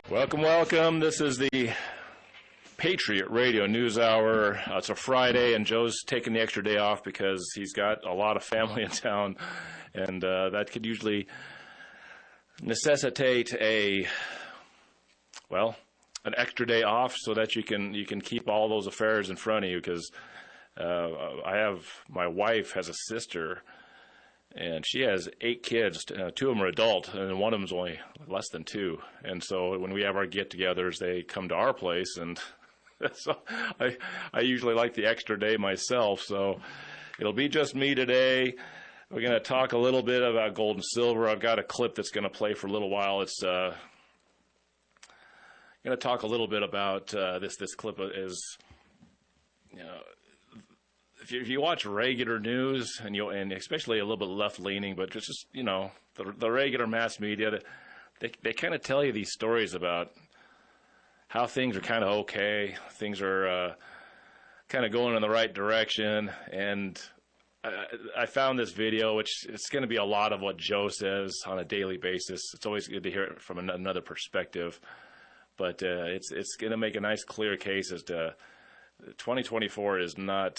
Welcome, welcome. This is the Patriot Radio News Hour. It's a Friday, and Joe's taking the extra day off because he's got a lot of family in town, and that could usually necessitate an extra day off so that you can keep all those affairs in front of you. Because my wife has a sister, and she has 8 kids. 2 of them are adult, and one of them is only less than 2. And so when we have our get-togethers, they come to our place, and so I usually like the extra day myself. So it'll be just me today. We're going to talk a little bit about gold and silver. I've got a clip that's going to play for a little while. It's going to talk a little bit about this clip is, if you watch regular news and especially a little bit left-leaning, but just the regular mass media, they kind of tell you these stories about how things are kind of okay, things are kind of going in the right direction. And I found this video, which it's going to be a lot of what Joe says on a daily basis. It's always good to hear it from another perspective, but it's going to make a nice clear case as to 2024 is not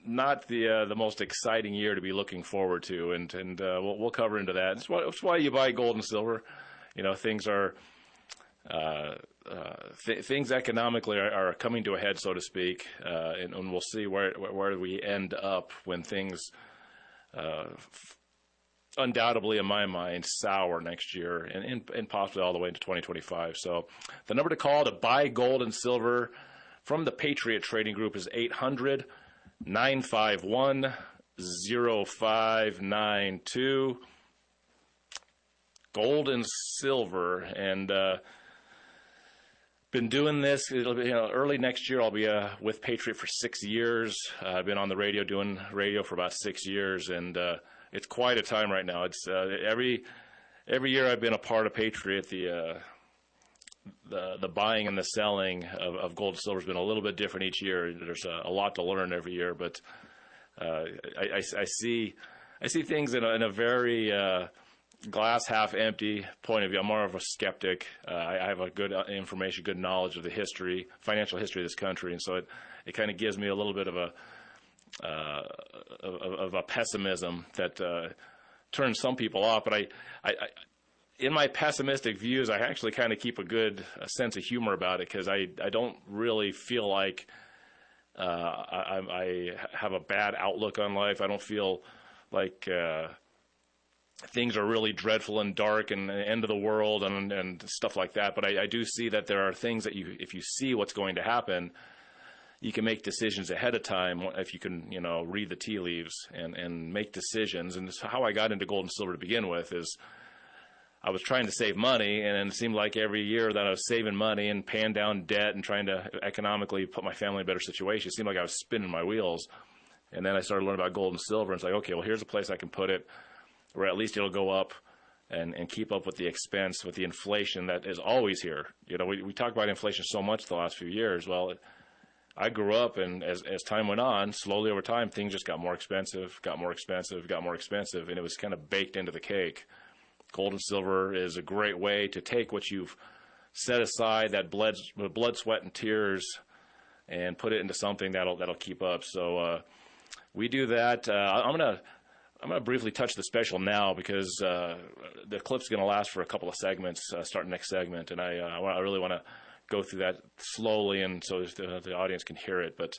the most exciting year to be looking forward to, and we'll cover into that. That's why you buy gold and silver. Things are things economically are coming to a head, so to speak, and we'll see where we end up when things undoubtedly, in my mind, sour next year and possibly all the way into 2025. So the number to call to buy gold and silver from the Patriot Trading Group is 800-951-0592. Gold and silver, and been doing this. It'll be, early next year. I'll be with Patriot for 6 years. I've been on the radio doing radio for about 6 years, and it's quite a time right now. It's every year I've been a part of Patriot. The buying and the selling of gold and silver has been a little bit different each year. There's a lot to learn every year, but I see things in a very glass half empty point of view. I'm more of a skeptic. I have a good good knowledge of the financial history of this country, and so it kind of gives me a little bit of a pessimism that turns some people off. But I in my pessimistic views, I actually kind of keep a good sense of humor about it, because I don't really feel like I have a bad outlook on life. I don't feel like things are really dreadful and dark and the end of the world and stuff like that. But I do see that there are things that if you see what's going to happen, you can make decisions ahead of time if you can, read the tea leaves and make decisions. And how I got into gold and silver to begin with is, I was trying to save money, and it seemed like every year that I was saving money and paying down debt and trying to economically put my family in a better situation, it seemed like I was spinning my wheels. And then I started learning about gold and silver, and it's like, okay, well, here's a place I can put it where at least it'll go up and keep up with the expense, with the inflation that is always here. We talk about inflation so much the last few years. Well, I grew up, and as time went on, slowly over time, things just got more expensive, and it was kind of baked into the cake. Gold and silver is a great way to take what you've set aside, that blood, sweat, and tears, and put it into something that'll keep up. So we do that. I'm gonna briefly touch the special now, because the clip's gonna last for a couple of segments, starting next segment, and I really want to go through that slowly, and so the audience can hear it. But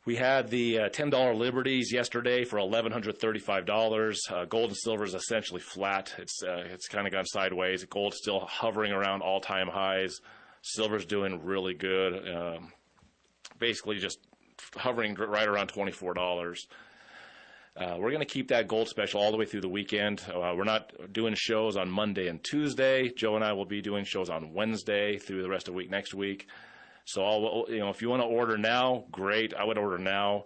we had the $10 Liberties yesterday for $1,135. Gold and silver is essentially flat. It's kind of gone sideways. Gold's still hovering around all-time highs. Silver's doing really good. Basically just hovering right around $24. We're going to keep that gold special all the way through the weekend. We're not doing shows on Monday and Tuesday. Joe and I will be doing shows on Wednesday through the rest of the week next week. So if you want to order now, great. I would order now.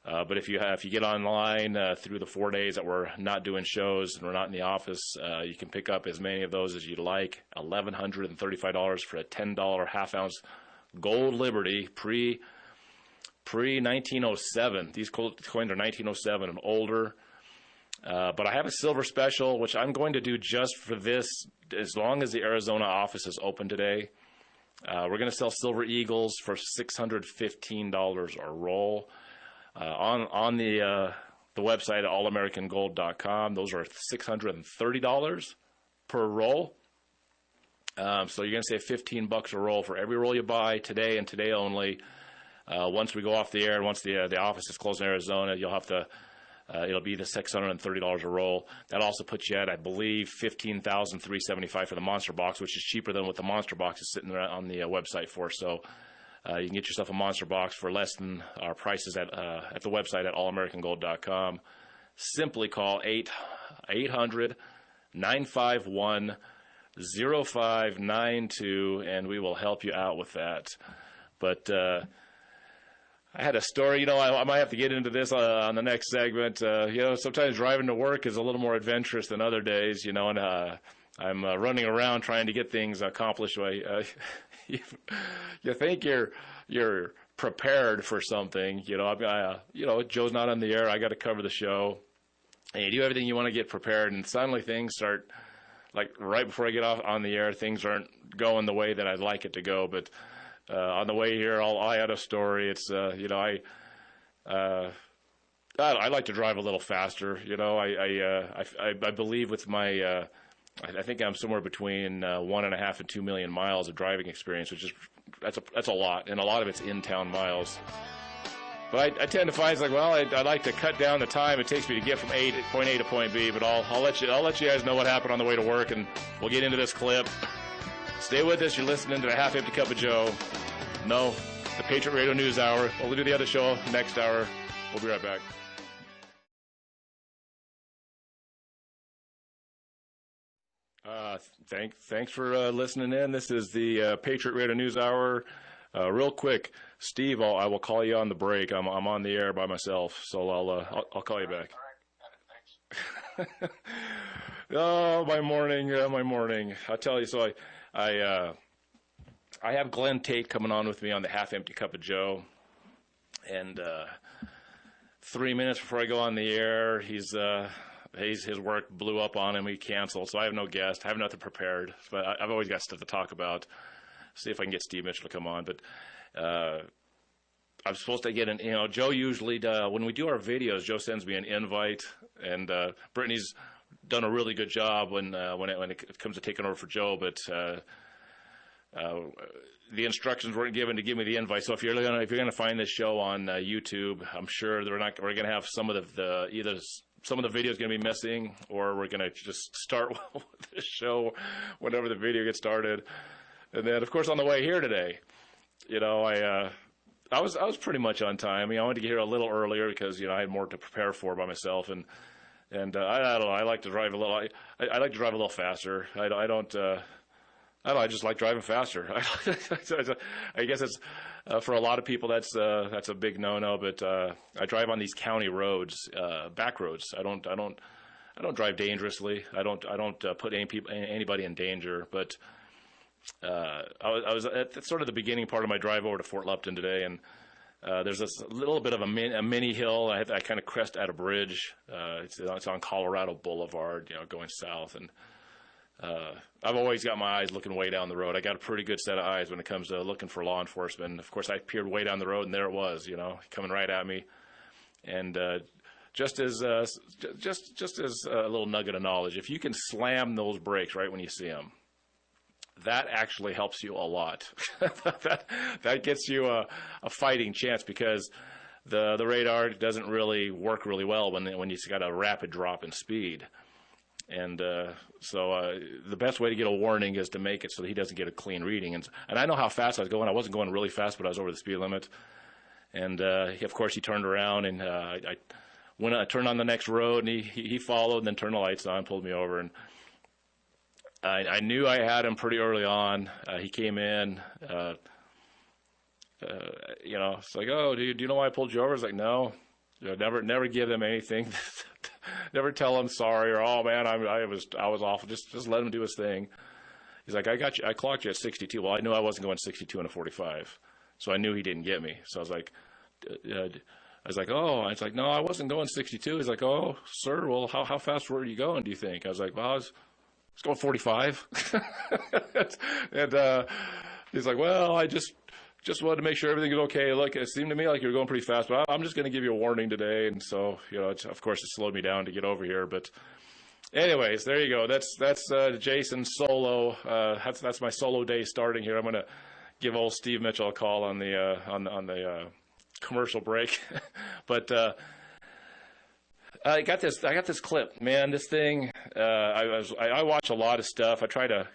But if you get online through the 4 days that we're not doing shows and we're not in the office, you can pick up as many of those as you'd like. $1,135 for a $10 half ounce gold Liberty pre 1907. These coins are 1907 and older. But I have a silver special, which I'm going to do just for this, as long as the Arizona office is open today. We're going to sell Silver Eagles for $615 a roll. On the website at allamericangold.com, those are $630 per roll. So you're going to save $15 a roll for every roll you buy today and today only. Once we go off the air, once the office is closed in Arizona, you'll have to. It'll be the $630 a roll. That also puts you at, I believe, $15,375 for the Monster Box, which is cheaper than what the Monster Box is sitting there on the website for. So you can get yourself a Monster Box for less than our prices at the website at allamericangold.com. Simply call 800-951-0592, and we will help you out with that. But I had a story, I might have to get into this on the next segment. Sometimes driving to work is a little more adventurous than other days, and I'm running around trying to get things accomplished. You think you're prepared for something, Joe's not on the air, I got to cover the show, and you do everything you want to get prepared, and suddenly things start, like right before I get off on the air, things aren't going the way that I'd like it to go, but on the way here, I had a story. It's, I like to drive a little faster. I believe with my, I think I'm somewhere between 1.5 and 2 million miles of driving experience, which is, that's a lot, and a lot of it's in-town miles. But I tend to find, it's like, well, I'd like to cut down the time it takes me to get from point A to point B, but I'll let you guys know what happened on the way to work, and we'll get into this clip. Stay with us. You're listening to the Half Empty Cup of Joe. No, the Patriot Radio News Hour. We'll do the other show next hour. We'll be right back. Thanks for listening in. This is the Patriot Radio News Hour. Real quick, Steve, I will call you on the break. I'm on the air by myself, so I'll call you back. All right. Thanks. Oh, my morning. I'll tell you. So I have Glenn Tate coming on with me on the Half Empty Cup of Joe, and 3 minutes before I go on the air, his work blew up on him. He canceled, so I have no guest. I have nothing prepared, but I've always got stuff to talk about. See if I can get Steve Mitchell to come on, but I'm supposed to get Joe usually, when we do our videos, Joe sends me an invite, and Brittany's done a really good job when it comes to taking over for Joe, but the instructions weren't given to give me the invite. So if you're gonna find this show on YouTube, I'm sure we're gonna have some of the either some of the videos going to be missing, or we're going to just start with the show whenever the video gets started. And then, of course, on the way here today, I was pretty much on time. I wanted to get here a little earlier because I had more to prepare for by myself, and I don't know. I like to drive a little. I like to drive a little faster. I don't. I just like driving faster. I guess it's for a lot of people that's a big no-no. But I drive on these county roads, back roads. I don't drive dangerously. I don't put anybody in danger. But I was at sort of the beginning part of my drive over to Fort Lupton today, and there's this little bit of a mini hill. I kind of crest at a bridge. It's on Colorado Boulevard, going south, and I've always got my eyes looking way down the road. I got a pretty good set of eyes when it comes to looking for law enforcement. And of course, I peered way down the road, and there it was, coming right at me. And just as a little nugget of knowledge, if you can slam those brakes right when you see them, that actually helps you a lot. that gets you a fighting chance, because the radar doesn't really work really well when you got a rapid drop in speed. And so the best way to get a warning is to make it so that he doesn't get a clean reading. And I know how fast I was going. I wasn't going really fast, but I was over the speed limit. And of course, he turned around, and I turned on the next road, and he followed, and then turned the lights on, pulled me over, and I knew I had him pretty early on. He came in, it's like, oh, do you know why I pulled you over? I was like, no, never give them anything. Never tell him sorry, or, oh man, I was awful. Just let him do his thing. He's like, I got you. I clocked you at 62. Well, I knew I wasn't going 62 in a 45, so I knew he didn't get me. So I was like, I was like, oh, it's like, no, I wasn't going 62. He's like, oh, sir, well, how fast were you going, do you think? I was like, well, I was going 45. And he's like, well, I just wanted to make sure everything is okay. Look, it seemed to me like you were going pretty fast, but I'm just going to give you a warning today. And so, of course, it slowed me down to get over here. But anyways, there you go. That's Jason's solo. That's my solo day starting here. I'm going to give old Steve Mitchell a call on the commercial break. But I got this clip, man. This thing. I watch a lot of stuff. I try to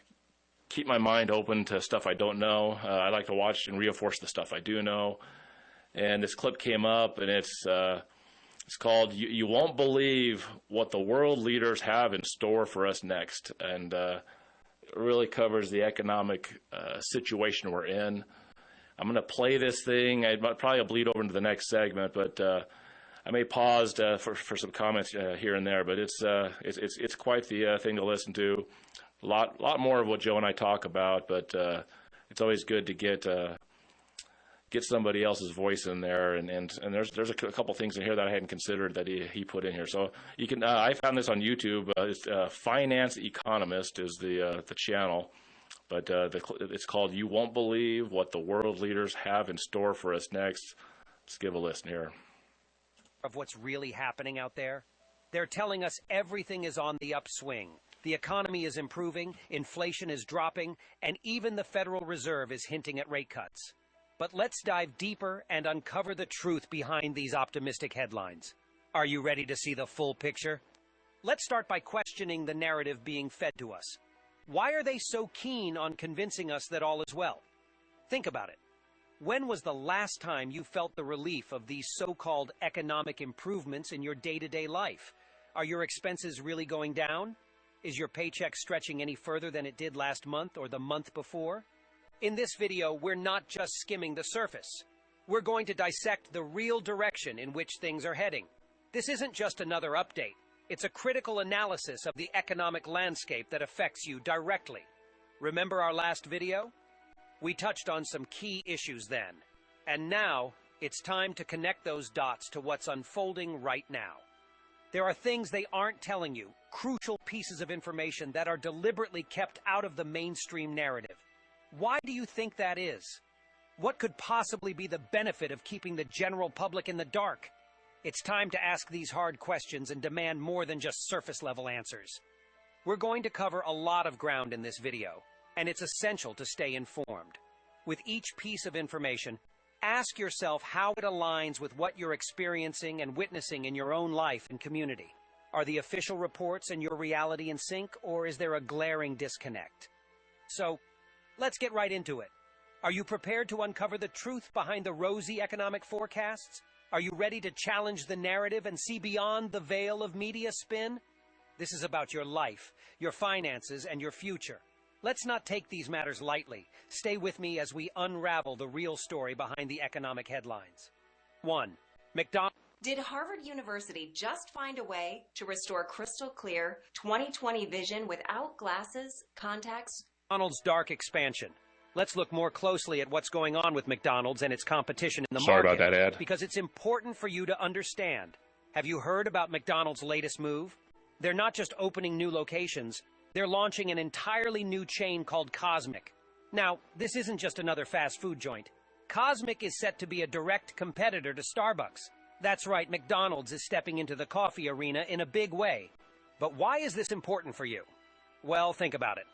keep my mind open to stuff I don't know. I like to watch and reinforce the stuff I do know. And this clip came up, and it's called "You Won't Believe What the World Leaders Have in Store for Us Next," and it really covers the economic situation we're in. I'm going to play this thing. I probably bleed over into the next segment, but I may pause for some comments here and there. But it's quite the thing to listen to. A lot more of what Joe and I talk about, but it's always good to get somebody else's voice in there. And there's a couple things in here that I hadn't considered that he put in here. So you can I found this on YouTube. It's Finance Economist is the channel. But it's called "You Won't Believe What the World Leaders Have in Store for Us Next." Let's give a listen here. Of what's really happening out there. They're telling us everything is on the upswing. The economy is improving, inflation is dropping, and even the Federal Reserve is hinting at rate cuts. But let's dive deeper and uncover the truth behind these optimistic headlines. Are you ready to see the full picture? Let's start by questioning the narrative being fed to us. Why are they so keen on convincing us that all is well? Think about it. When was the last time you felt the relief of these so-called economic improvements in your day-to-day life? Are your expenses really going down? Is your paycheck stretching any further than it did last month or the month before? In this video, we're not just skimming the surface. We're going to dissect the real direction in which things are heading. This isn't just another update. It's a critical analysis of the economic landscape that affects you directly. Remember our last video? We touched on some key issues then. And now, it's time to connect those dots to what's unfolding right now. There are things they aren't telling you, crucial pieces of information that are deliberately kept out of the mainstream narrative. Why do you think that is? What could possibly be the benefit of keeping the general public in the dark? It's time to ask these hard questions and demand more than just surface-level answers. We're going to cover a lot of ground in this video, and it's essential to stay informed. With each piece of information, ask yourself how it aligns with what you're experiencing and witnessing in your own life and community. Are the official reports and your reality in sync, or is there a glaring disconnect? So, let's get right into it. Are you prepared to uncover the truth behind the rosy economic forecasts? Are you ready to challenge the narrative and see beyond the veil of media spin? This is about your life, your finances, and your future. Let's not take these matters lightly. Stay with me as we unravel the real story behind the economic headlines. 1. McDonald's. Did Harvard University just find a way to restore crystal clear 20/20 vision without glasses, contacts? McDonald's dark expansion. Let's look more closely at what's going on with McDonald's and its competition in the Sorry market. about that ad. Because it's important for you to understand. Have you heard about McDonald's latest move? They're not just opening new locations. They're launching an entirely new chain called Cosmic. Now, this isn't just another fast food joint. Cosmic is set to be a direct competitor to Starbucks. That's right, McDonald's is stepping into the coffee arena in a big way. But why is this important for you? Well, think about it.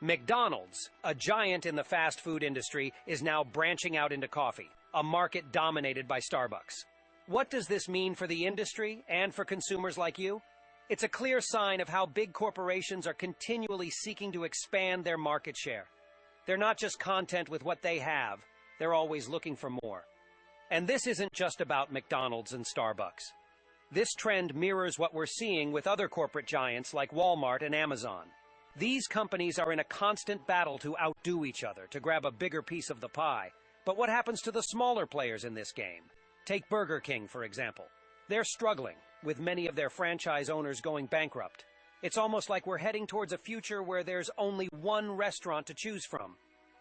McDonald's, a giant in the fast food industry, is now branching out into coffee, a market dominated by Starbucks. What does this mean for the industry and for consumers like you? It's a clear sign of how big corporations are continually seeking to expand their market share. They're not just content with what they have, they're always looking for more. And this isn't just about McDonald's and Starbucks. This trend mirrors what we're seeing with other corporate giants like Walmart and Amazon. These companies are in a constant battle to outdo each other, to grab a bigger piece of the pie. But what happens to the smaller players in this game? Take Burger King, for example. They're struggling, with many of their franchise owners going bankrupt. It's almost like we're heading towards a future where there's only one restaurant to choose from.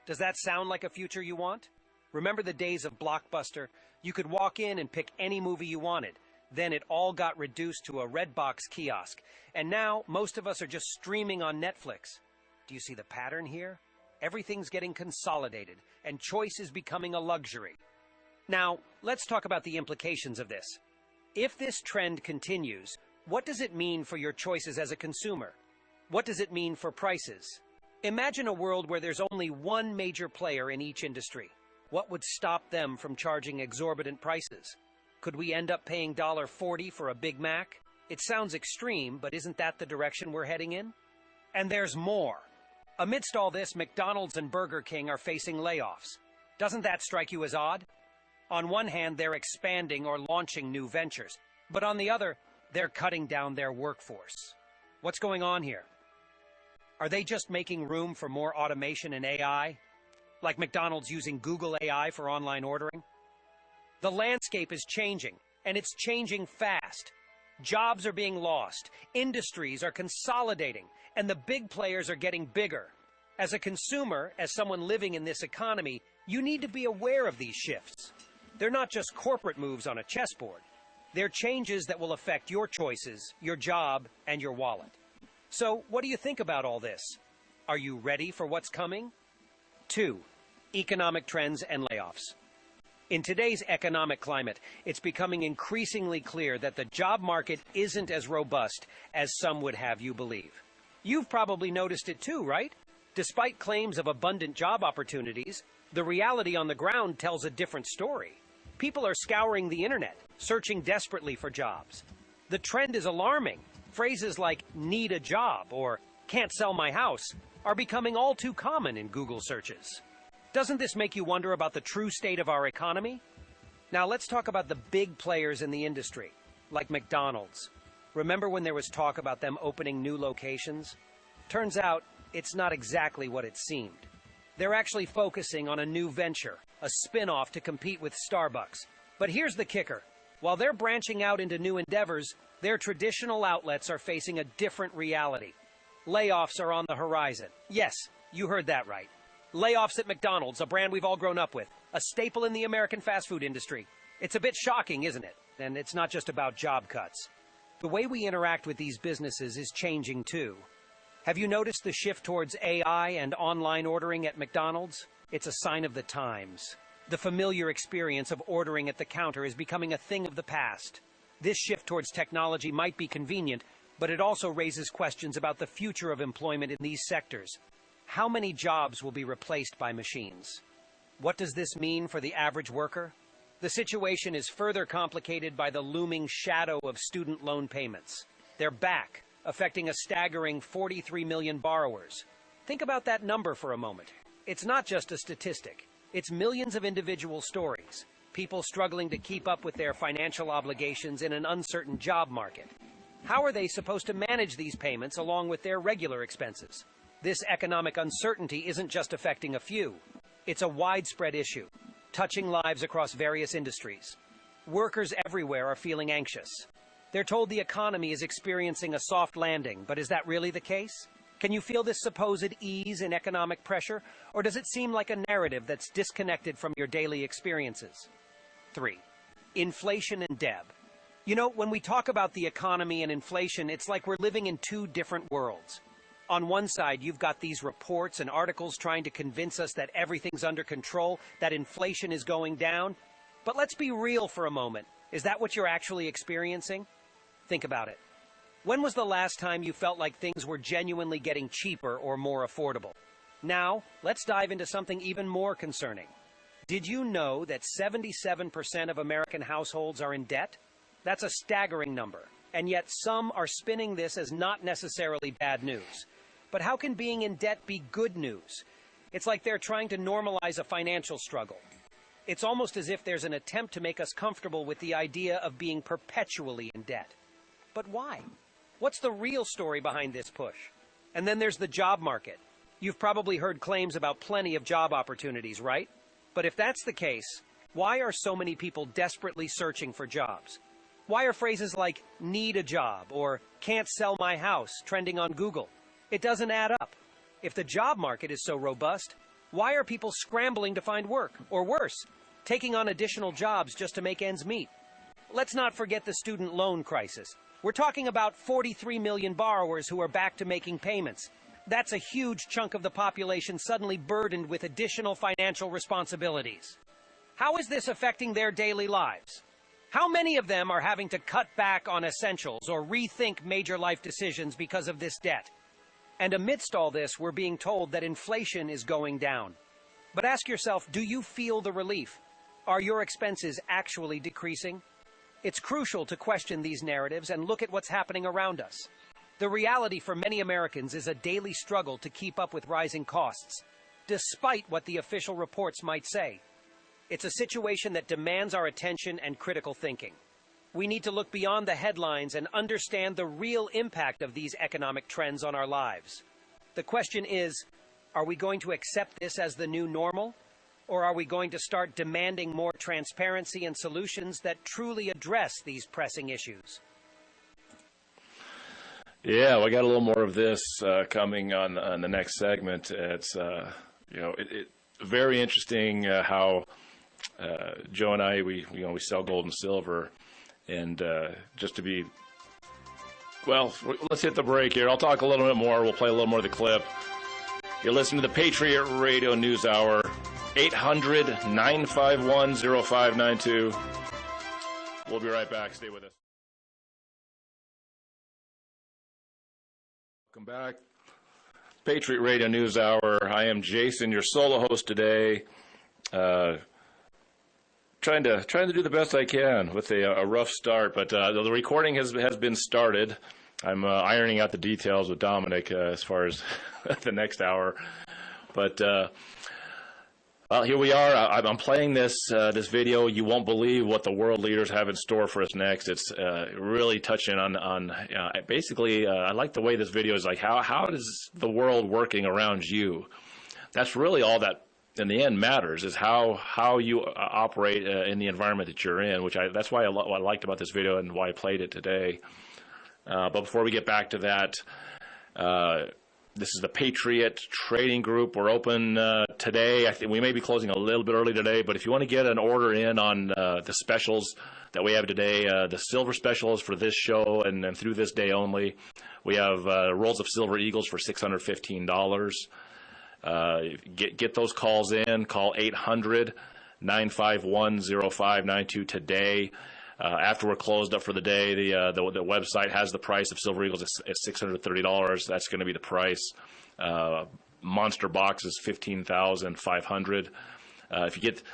Does that sound like a future you want? Remember the days of Blockbuster? You could walk in and pick any movie you wanted. Then it all got reduced to a red box kiosk. And now, most of us are just streaming on Netflix. Do you see the pattern here? Everything's getting consolidated, and choice is becoming a luxury. Now, let's talk about the implications of this. If this trend continues, what does it mean for your choices as a consumer? What does it mean for prices? Imagine a world where there's only one major player in each industry. What would stop them from charging exorbitant prices? Could we end up paying $1.40 for a Big Mac? It sounds extreme, but isn't that the direction we're heading in? And there's more. Amidst all this, McDonald's and Burger King are facing layoffs. Doesn't that strike you as odd? On one hand, they're expanding or launching new ventures, but on the other, they're cutting down their workforce. What's going on here? Are they just making room for more automation and AI? Like McDonald's using Google AI for online ordering? The landscape is changing, and it's changing fast. Jobs are being lost, industries are consolidating, and the big players are getting bigger. As a consumer, as someone living in this economy, you need to be aware of these shifts. They're not just corporate moves on a chessboard. They're changes that will affect your choices, your job, and your wallet. So, what do you think about all this? Are you ready for what's coming? 2. Economic trends and layoffs. In today's economic climate, it's becoming increasingly clear that the job market isn't as robust as some would have you believe. You've probably noticed it too, right? Despite claims of abundant job opportunities, the reality on the ground tells a different story. People are scouring the internet, searching desperately for jobs. The trend is alarming. Phrases like "need a job" or "can't sell my house" are becoming all too common in Google searches. Doesn't this make you wonder about the true state of our economy? Now let's talk about the big players in the industry, like McDonald's. Remember when there was talk about them opening new locations? Turns out, it's not exactly what it seemed. They're actually focusing on a new venture, a spin-off to compete with Starbucks. But here's the kicker. While they're branching out into new endeavors, their traditional outlets are facing a different reality. Layoffs are on the horizon. Yes, you heard that right. Layoffs at McDonald's, a brand we've all grown up with, a staple in the American fast food industry. It's a bit shocking, isn't it? And it's not just about job cuts. The way we interact with these businesses is changing too. Have you noticed the shift towards AI and online ordering at McDonald's? It's a sign of the times. The familiar experience of ordering at the counter is becoming a thing of the past. This shift towards technology might be convenient, but it also raises questions about the future of employment in these sectors. How many jobs will be replaced by machines? What does this mean for the average worker? The situation is further complicated by the looming shadow of student loan payments. They're back, affecting a staggering 43 million borrowers. Think about that number for a moment. It's not just a statistic. It's millions of individual stories. People struggling to keep up with their financial obligations in an uncertain job market. How are they supposed to manage these payments along with their regular expenses? This economic uncertainty isn't just affecting a few. It's a widespread issue, touching lives across various industries. Workers everywhere are feeling anxious. They're told the economy is experiencing a soft landing, but is that really the case? Can you feel this supposed ease in economic pressure, or does it seem like a narrative that's disconnected from your daily experiences? 3. Inflation and debt. You know, when we talk about the economy and inflation, it's like we're living in two different worlds. On one side, you've got these reports and articles trying to convince us that everything's under control, that inflation is going down. But let's be real for a moment. Is that what you're actually experiencing? Think about it. When was the last time you felt like things were genuinely getting cheaper or more affordable? Now, let's dive into something even more concerning. Did you know that 77% of American households are in debt? That's a staggering number, and yet some are spinning this as not necessarily bad news. But how can being in debt be good news? It's like they're trying to normalize a financial struggle. It's almost as if there's an attempt to make us comfortable with the idea of being perpetually in debt. But why? What's the real story behind this push? And then there's the job market. You've probably heard claims about plenty of job opportunities, right? But if that's the case, why are so many people desperately searching for jobs? Why are phrases like "need a job" or "can't sell my house" trending on Google? It doesn't add up. If the job market is so robust, Why are people scrambling to find work, or worse, taking on additional jobs just to make ends meet? Let's not forget the student loan crisis. We're talking about 43 million borrowers who are back to making payments. That's a huge chunk of the population suddenly burdened with additional financial responsibilities. How is this affecting their daily lives? How many of them are having to cut back on essentials or rethink major life decisions because of this debt? And amidst all this, we're being told that inflation is going down. But ask yourself, do you feel the relief? Are your expenses actually decreasing? It's crucial to question these narratives and look at what's happening around us. The reality for many Americans is a daily struggle to keep up with rising costs, despite what the official reports might say. It's a situation that demands our attention and critical thinking. We need to look beyond the headlines and understand the real impact of these economic trends on our lives. The question is, are we going to accept this as the new normal? Or are we going to start demanding more transparency and solutions that truly address these pressing issues? Yeah, we got a little more of this coming on the next segment. It's very interesting how Joe and I we sell gold and silver, and just to be let's hit the break here. I'll talk a little bit more. We'll play a little more of the clip. You're listening to the Patriot Radio News Hour. 800-951-0592. We'll be right back. Stay with us. Welcome back. Patriot Radio News Hour. I am Jason, your solo host today. Trying to do the best I can with a rough start, but the recording has been started. I'm ironing out the details with Dominic as far as the next hour, but well, here we are. I'm playing this video. You won't believe what the world leaders have in store for us next. It's really touching on basically. I like the way this video is like. How is the world working around you? That's really all that in the end matters, is how you operate in the environment that you're in. That's why what I liked about this video and why I played it today. But before we get back to that. This is the Patriot Trading Group. We're open today. I think we may be closing a little bit early today, but if you want to get an order in on the specials that we have today, the silver specials for this show and through this day only, we have rolls of Silver Eagles for $615. Get those calls in. Call 800-951-0592 today. After we're closed up for the day, the website has the price of Silver Eagles at $630. That's going to be the price. Monster box is $15,500. If you get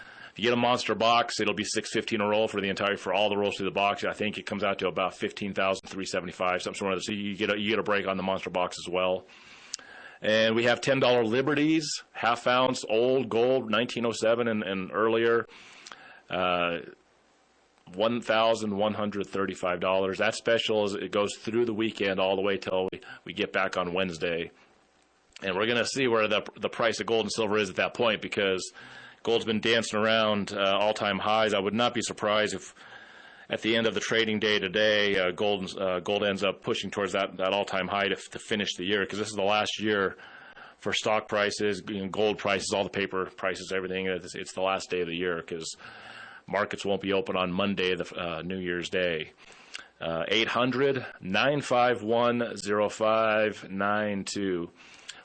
a monster box, it'll be $615 a roll for all the rolls through the box. I think it comes out to about $15,375, something sort of. So you get a break on the monster box as well. And we have $10 Liberties, half ounce, old gold, 1907 and earlier. $1,135. That special it goes through the weekend all the way till we get back on Wednesday, and we're going to see where the price of gold and silver is at that point, because gold's been dancing around all-time highs. I would not be surprised if at the end of the trading day today, gold ends up pushing towards that all-time high to finish the year, because this is the last year for stock prices, gold prices, all the paper prices, everything. It's the last day of the year, because markets won't be open on Monday, the New Year's Day. 800-951-0592.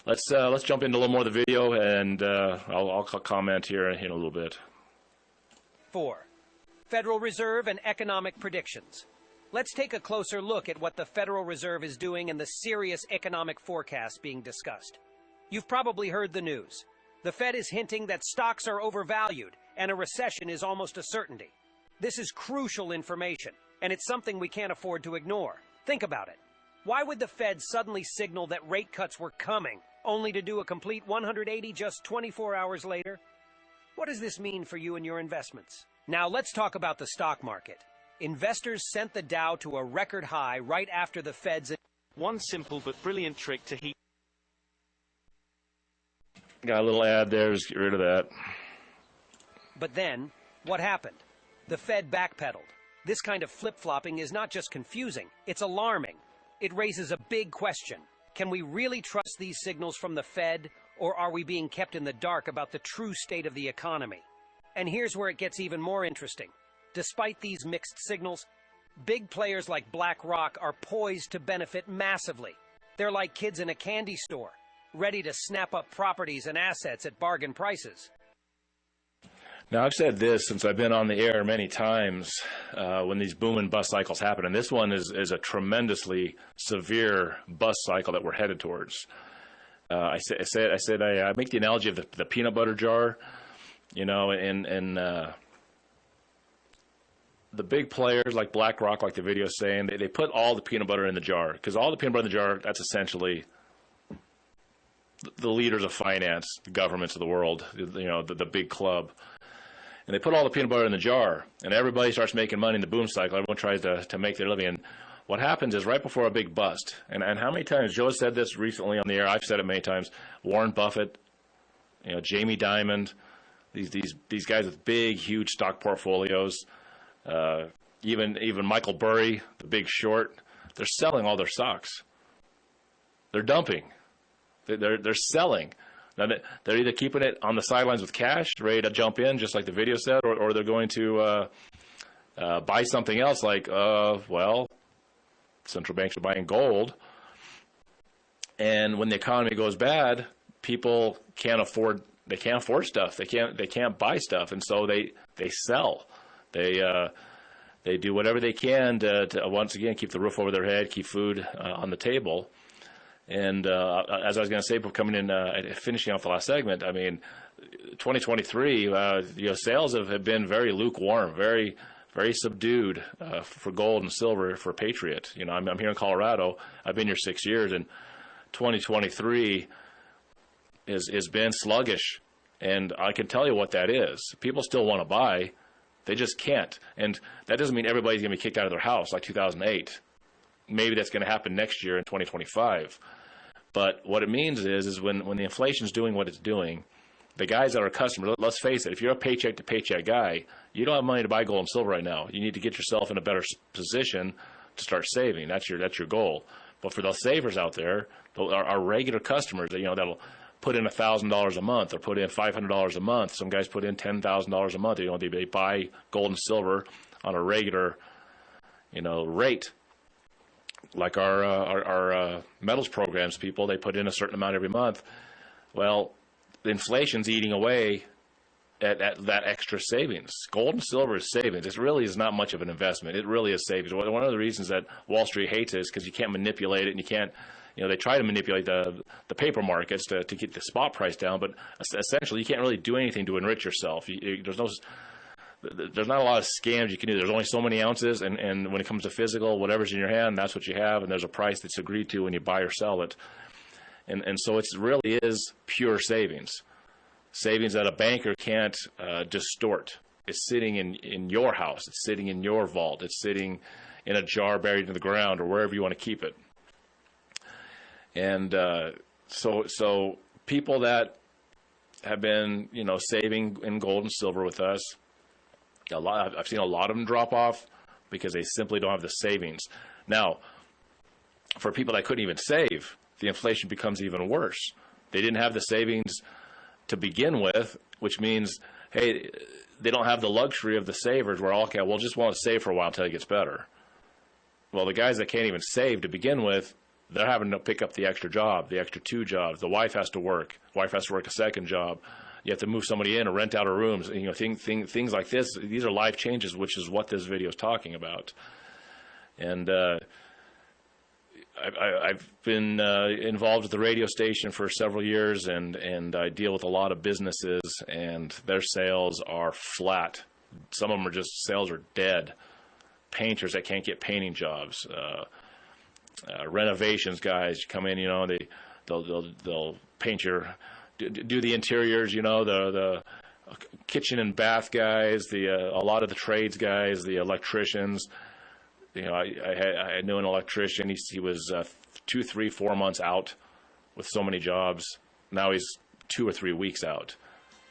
Let's jump into a little more of the video, and I'll comment here in a little bit. 4. Federal Reserve and economic predictions. Let's take a closer look at what the Federal Reserve is doing and the serious economic forecast being discussed. You've probably heard the news. The Fed is hinting that stocks are overvalued and a recession is almost a certainty. This is crucial information, and it's something we can't afford to ignore. Think about it. Why would the Fed suddenly signal that rate cuts were coming, only to do a complete 180 just 24 hours later? What does this mean for you and your investments? Now let's talk about the stock market. Investors sent the Dow to a record high right after the Fed's... One simple but brilliant trick to heat... Got a little ad there, just get rid of that. But then, what happened? The Fed backpedaled. This kind of flip-flopping is not just confusing, it's alarming. It raises a big question. Can we really trust these signals from the Fed, Or are we being kept in the dark about the true state of the economy? And here's where it gets even more interesting. Despite these mixed signals, big players like BlackRock are poised to benefit massively. They're like kids in a candy store, ready to snap up properties and assets at bargain prices. Now, I've said this since I've been on the air many times when these boom and bust cycles happen, and this one is a tremendously severe bust cycle that we're headed towards. I make the analogy of the peanut butter jar, you know, and the big players like BlackRock, like the video is saying, they put all the peanut butter in the jar, because all the peanut butter in the jar, that's essentially the leaders of finance, the governments of the world, you know, the big club. And they put all the peanut butter in the jar, and everybody starts making money in the boom cycle. Everyone tries to make their living. And what happens is right before a big bust, and how many times, Joe said this recently on the air, I've said it many times, Warren Buffett, you know, Jamie Dimon, these guys with big, huge stock portfolios, even Michael Burry, the Big Short, they're selling all their stocks. They're dumping. They're selling. Now, they're either keeping it on the sidelines with cash, ready to jump in, just like the video said, or they're going to buy something else like, well, central banks are buying gold. And when the economy goes bad, people can't afford stuff. They can't buy stuff, and so they sell. They do whatever they can to once again keep the roof over their head, keep food on the table. And as I was going to say, coming in, finishing off the last segment, I mean, 2023, you know, sales have been very lukewarm, very, very subdued for gold and silver for Patriot. You know, I'm here in Colorado. I've been here 6 years, and 2023 has been sluggish. And I can tell you what that is. People still want to buy. They just can't. And that doesn't mean everybody's going to be kicked out of their house like 2008. Maybe that's going to happen next year in 2025. But what it means is when the inflation's doing what it's doing, the guys that are customers, let's face it, if you're a paycheck-to-paycheck guy, you don't have money to buy gold and silver right now. You need to get yourself in a better position to start saving. That's your goal. But for those savers out there, our regular customers, you know, that'll put in $1,000 a month or put in $500 a month. Some guys put in $10,000 a month. You know, they buy gold and silver on a regular, you know, rate. Like our metals programs people, they put in a certain amount every month. Well, the inflation's eating away at that extra savings. Gold and silver is savings. It really is not much of an investment. It really is savings. One of the reasons that Wall Street hates it is because you can't manipulate it, and you can't, you know, they try to manipulate the paper markets to get the spot price down, but essentially you can't really do anything to enrich yourself. There's not a lot of scams you can do. There's only so many ounces, and when it comes to physical, whatever's in your hand, that's what you have, and there's a price that's agreed to when you buy or sell it. And so it really is pure savings. Savings that a banker can't distort. It's sitting in your house. It's sitting in your vault. It's sitting in a jar buried in the ground or wherever you want to keep it. And so people that have been, you know, saving in gold and silver with us, I've seen a lot of them drop off because they simply don't have the savings. Now, for people that couldn't even save, the inflation becomes even worse. They didn't have the savings to begin with, which means, hey, they don't have the luxury of the savers where, okay, we'll just want to save for a while until it gets better. Well, the guys that can't even save to begin with, they're having to pick up the extra job, the extra 2 jobs. The wife has to work. Wife has to work a second job. You have to move somebody in or rent out a room. You know, things like this. These are life changes, which is what this video is talking about. And I've been involved with the radio station for several years, and I deal with a lot of businesses, and their sales are flat. Some of them are just, sales are dead. Painters that can't get painting jobs. Renovations guys come in, you know, they'll paint your, do the interiors, you know, the kitchen and bath guys, a lot of the trades guys, the electricians. You know, I knew an electrician. He was 2, 3, 4 months out with so many jobs. Now he's 2 or 3 weeks out.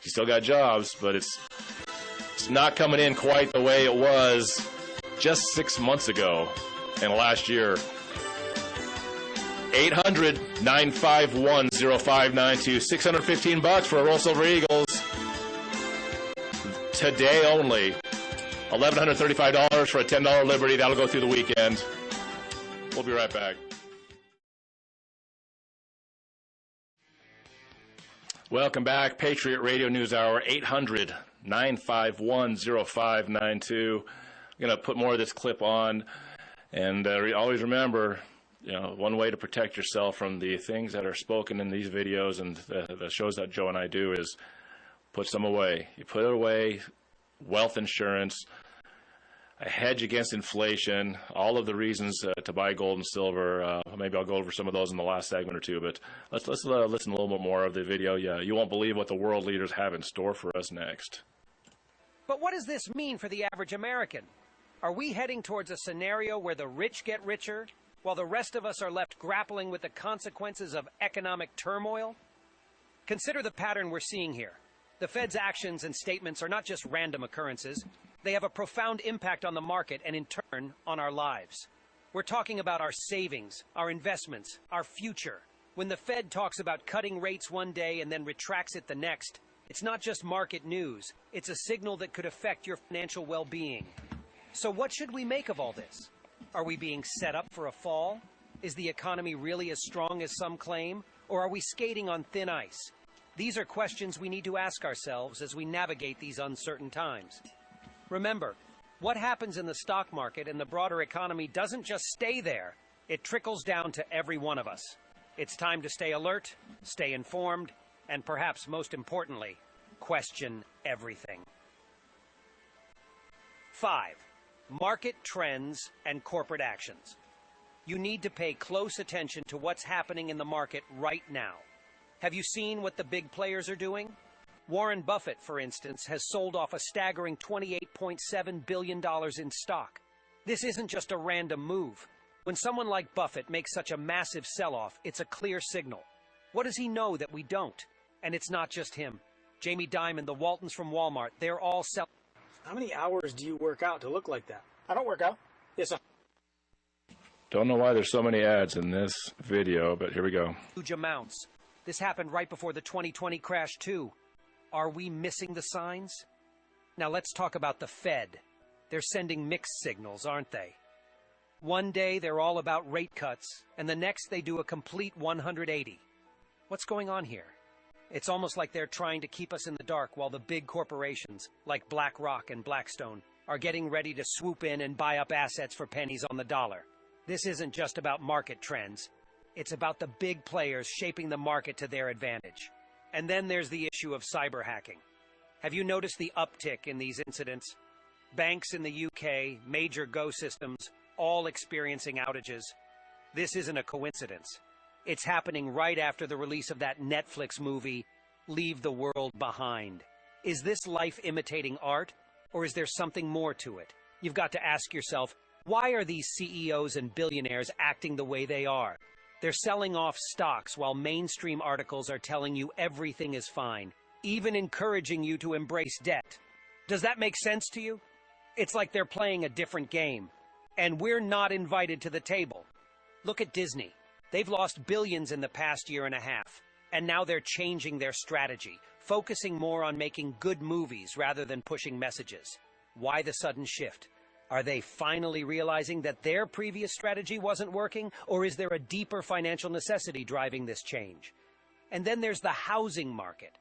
He's still got jobs, but it's not coming in quite the way it was just 6 months ago and last year. 800-951-0592. $615 for a Roll Silver Eagles. Today only. $1,135 for a $10 Liberty. That'll go through the weekend. We'll be right back. Welcome back. Patriot Radio News Hour, 800-951-0592. I'm going to put more of this clip on. And always remember, one way to protect yourself from the things that are spoken in these videos and the shows that Joe and I do is put some away. You put it away, wealth insurance, a hedge against inflation, all of the reasons to buy gold and silver. Maybe I'll go over some of those in the last segment or two, but let's listen a little bit more of the video. Yeah, you won't believe what the world leaders have in store for us next. But what does this mean for the average American? Are we heading towards a scenario where the rich get richer, while the rest of us are left grappling with the consequences of economic turmoil? Consider the pattern we're seeing here. The Fed's actions and statements are not just random occurrences. They have a profound impact on the market and, in turn, on our lives. We're talking about our savings, our investments, our future. When the Fed talks about cutting rates one day and then retracts it the next, it's not just market news. It's a signal that could affect your financial well-being. So what should we make of all this? Are we being set up for a fall? Is the economy really as strong as some claim? Or are we skating on thin ice? These are questions we need to ask ourselves as we navigate these uncertain times. Remember, what happens in the stock market and the broader economy doesn't just stay there. It trickles down to every one of us. It's time to stay alert, stay informed, and perhaps most importantly, question everything. 5. Market trends and corporate actions. You need to pay close attention to what's happening in the market right now. Have you seen what the big players are doing? Warren Buffett, for instance, has sold off a staggering $28.7 billion in stock. This isn't just a random move. When someone like Buffett makes such a massive sell-off, it's a clear signal. What does he know that we don't? And it's not just him. Jamie Dimon, the Waltons from Walmart, they're all selling. How many hours do you work out to look like that? I don't work out. Yes, Don't know why there's so many ads in this video, but here we go. Huge amounts. This happened right before the 2020 crash, too. Are we missing the signs? Now let's talk about the Fed. They're sending mixed signals, aren't they? One day they're all about rate cuts, and the next they do a complete 180. What's going on here? It's almost like they're trying to keep us in the dark while the big corporations, like BlackRock and Blackstone, are getting ready to swoop in and buy up assets for pennies on the dollar. This isn't just about market trends. It's about the big players shaping the market to their advantage. And then there's the issue of cyber hacking. Have you noticed the uptick in these incidents? Banks in the UK, major Go systems, all experiencing outages. This isn't a coincidence. It's happening right after the release of that Netflix movie, Leave the World Behind. Is this life imitating art, or is there something more to it? You've got to ask yourself, why are these CEOs and billionaires acting the way they are? They're selling off stocks while mainstream articles are telling you everything is fine, even encouraging you to embrace debt. Does that make sense to you? It's like they're playing a different game, and we're not invited to the table. Look at Disney. They've lost billions in the past year and a half, and now they're changing their strategy, focusing more on making good movies rather than pushing messages. Why the sudden shift? Are they finally realizing that their previous strategy wasn't working, or is there a deeper financial necessity driving this change? And then there's the housing market.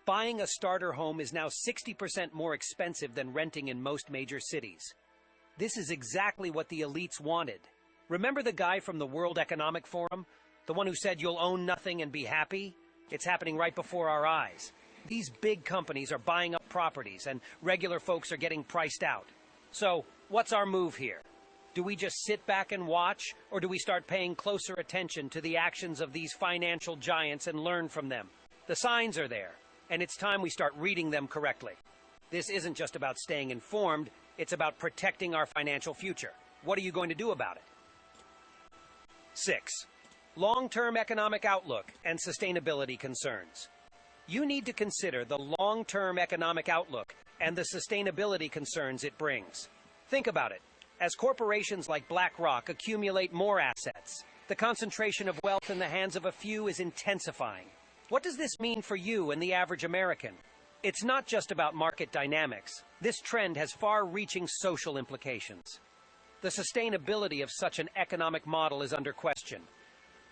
Buying a starter home is now 60% more expensive than renting in most major cities. This is exactly what the elites wanted. Remember the guy from the World Economic Forum? The one who said you'll own nothing and be happy? It's happening right before our eyes. These big companies are buying up properties, and regular folks are getting priced out. So, what's our move here? Do we just sit back and watch, or do we start paying closer attention to the actions of these financial giants and learn from them? The signs are there, and it's time we start reading them correctly. This isn't just about staying informed, it's about protecting our financial future. What are you going to do about it? 6. Long-term economic outlook and sustainability concerns. You need to consider the long-term economic outlook and the sustainability concerns it brings. Think about it. As corporations like BlackRock accumulate more assets, The concentration of wealth in the hands of a few is intensifying. What does this mean for you and the average American? It's not just about market dynamics. This trend has far-reaching social implications. The sustainability of such an economic model is under question.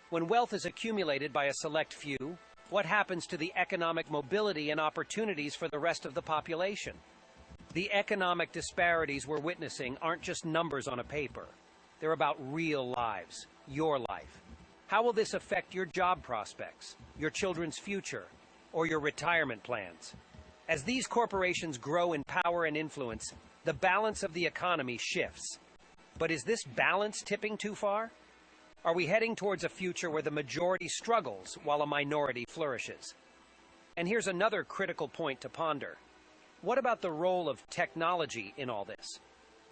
When wealth is accumulated by a select few, what happens to the economic mobility and opportunities for the rest of the population? The economic disparities we're witnessing aren't just numbers on a paper. They're about real lives, your life. How will this affect your job prospects, your children's future, or your retirement plans? As these corporations grow in power and influence, the balance of the economy shifts. But is this balance tipping too far? Are we heading towards a future where the majority struggles while a minority flourishes? And here's another critical point to ponder. What about the role of technology in all this?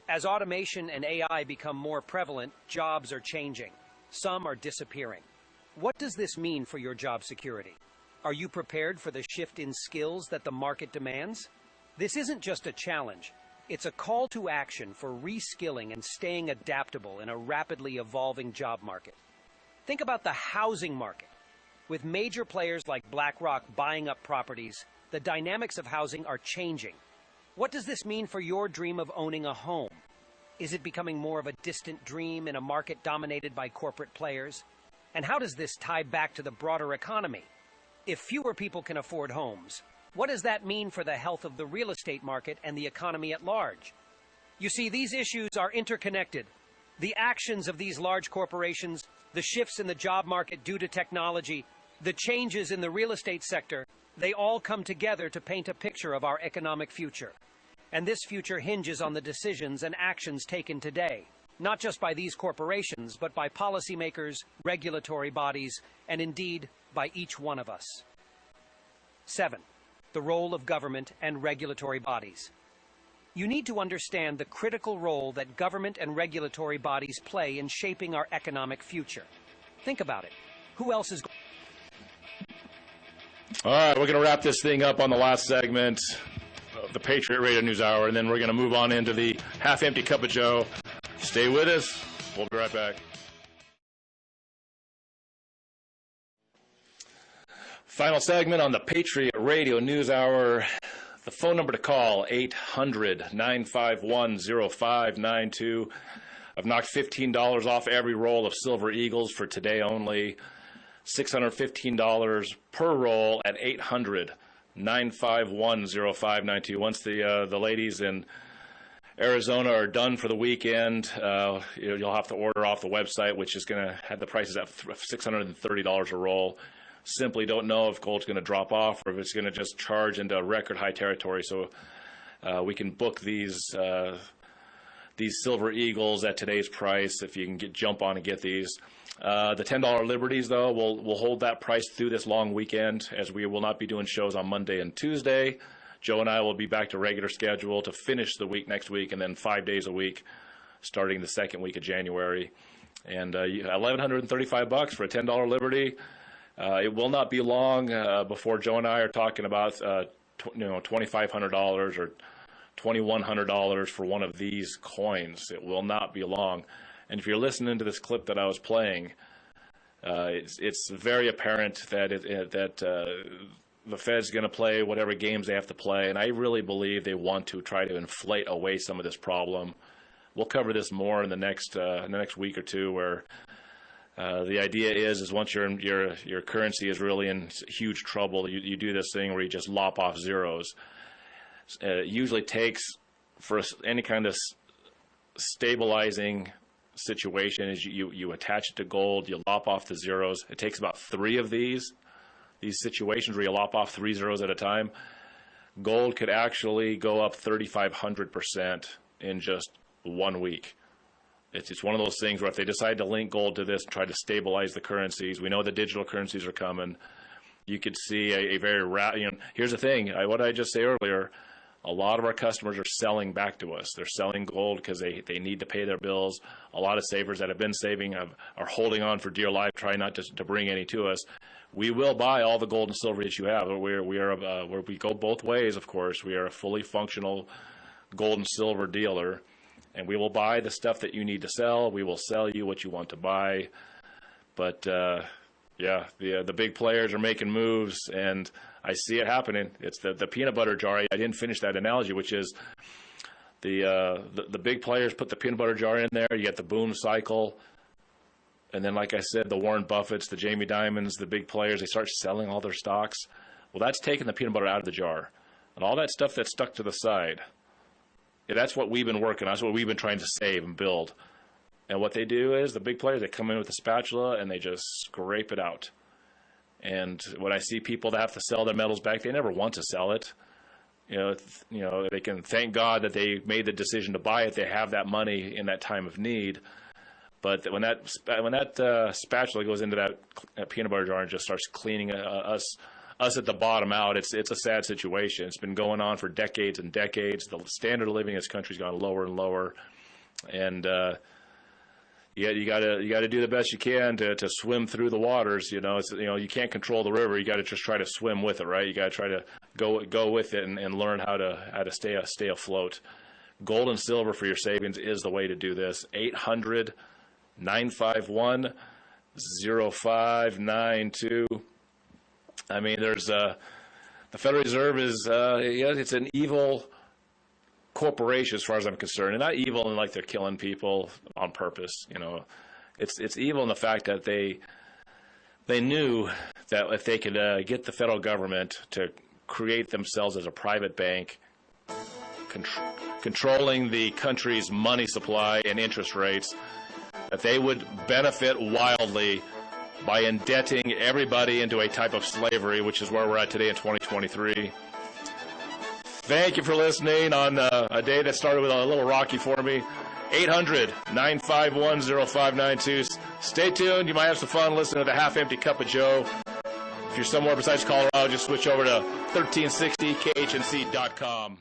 As automation and AI become more prevalent, jobs are changing. Some are disappearing. What does this mean for your job security? Are you prepared for the shift in skills that the market demands? This isn't just a challenge. It's a call to action for reskilling and staying adaptable in a rapidly evolving job market. Think about the housing market. With major players like BlackRock buying up properties, the dynamics of housing are changing. What does this mean for your dream of owning a home? Is it becoming more of a distant dream in a market dominated by corporate players? And how does this tie back to the broader economy? If fewer people can afford homes, what does that mean for the health of the real estate market and the economy at large? You see, these issues are interconnected. The actions of these large corporations, the shifts in the job market due to technology, the changes in the real estate sector, they all come together to paint a picture of our economic future. And this future hinges on the decisions and actions taken today, not just by these corporations, but by policymakers, regulatory bodies, and indeed by each one of us. 7. The role of government and regulatory bodies. You need to understand the critical role that government and regulatory bodies play in shaping our economic future. Think about it. Who else is... All right, we're going to wrap this thing up on the last segment of the Patriot Radio News Hour, and then we're going to move on into the half-empty cup of joe. Stay with us. We'll be right back. Final segment on the Patriot Radio News Hour. The phone number to call, 800-951-0592. I've knocked $15 off every roll of Silver Eagles for today only. $615 per roll at 800-951-0592. Once the ladies in Arizona are done for the weekend, you'll have to order off the website, which is going to have the prices at $630 a roll. Simply don't know if gold's going to drop off or if it's going to just charge into record high territory. So we can book these Silver Eagles at today's price if you can jump on and get these. The $10 Liberties, though, we'll hold that price through this long weekend, as we will not be doing shows on Monday and Tuesday. Joe and I will be back to regular schedule to finish the week next week, and then 5 days a week starting the second week of January. And $1,135 for a $10 Liberty. It will not be long before Joe and I are talking about $2,500 or $2,100 for one of these coins. It will not be long. And if you're listening to this clip that I was playing, it's very apparent that the Fed's going to play whatever games they have to play, and I really believe they want to try to inflate away some of this problem. We'll cover this more in the next week or two, where the idea is once your currency is really in huge trouble, you do this thing where you just lop off zeros. It usually takes, for any kind of stabilizing situation, is you attach it to gold, you lop off the zeros. It takes about 3 of these situations where you lop off 3 zeros at a time. Gold could actually go up 3,500% in just 1 week. It's one of those things where if they decide to link gold to this and try to stabilize the currencies, we know the digital currencies are coming. You could see a very here's the thing, what I just say earlier, a lot of our customers are selling back to us. They're selling gold because they need to pay their bills. A lot of savers that have been saving are holding on for dear life, trying not to bring any to us. We will buy all the gold and silver that you have. We go both ways, of course. We are a fully functional gold and silver dealer, and we will buy the stuff that you need to sell. We will sell you what you want to buy. But yeah, the big players are making moves, and I see it happening. It's the peanut butter jar. I didn't finish that analogy, which is the big players put the peanut butter jar in there. You get the boom cycle, and then, like I said, the Warren Buffetts, the Jamie Dimons, the big players, they start selling all their stocks. Well, that's taking the peanut butter out of the jar, and all that stuff that's stuck to the side. Yeah, that's what we've been working on. That's what we've been trying to save and build. And what they do is the big players, they come in with a spatula and they just scrape it out. And when I see people that have to sell their metals back, they never want to sell it. You know, they can thank God that they made the decision to buy it. They have that money in that time of need. But when that spatula goes into that peanut butter jar and just starts cleaning us at the bottom out, it's a sad situation. It's been going on for decades and decades. The standard of living in this country's gone lower and lower, and yeah, you gotta do the best you can to swim through the waters. You know, you can't control the river. You got to just try to swim with it, right? You got to try to go with it and learn how to stay afloat. Gold and silver for your savings is the way to do this. 800-951-0592. I mean, there's the Federal Reserve is it's an evil corporation as far as I'm concerned, and not evil in like they're killing people on purpose. You know, it's evil in the fact that they knew that if they could get the federal government to create themselves as a private bank, controlling the country's money supply and interest rates, that they would benefit wildly by indebting everybody into a type of slavery, which is where we're at today in 2023. Thank you for listening on a day that started with a little rocky for me. 800-951-0592. Stay tuned. You might have some fun listening to the Half-Empty Cup of Joe. If you're somewhere besides Colorado, just switch over to 1360khnc.com.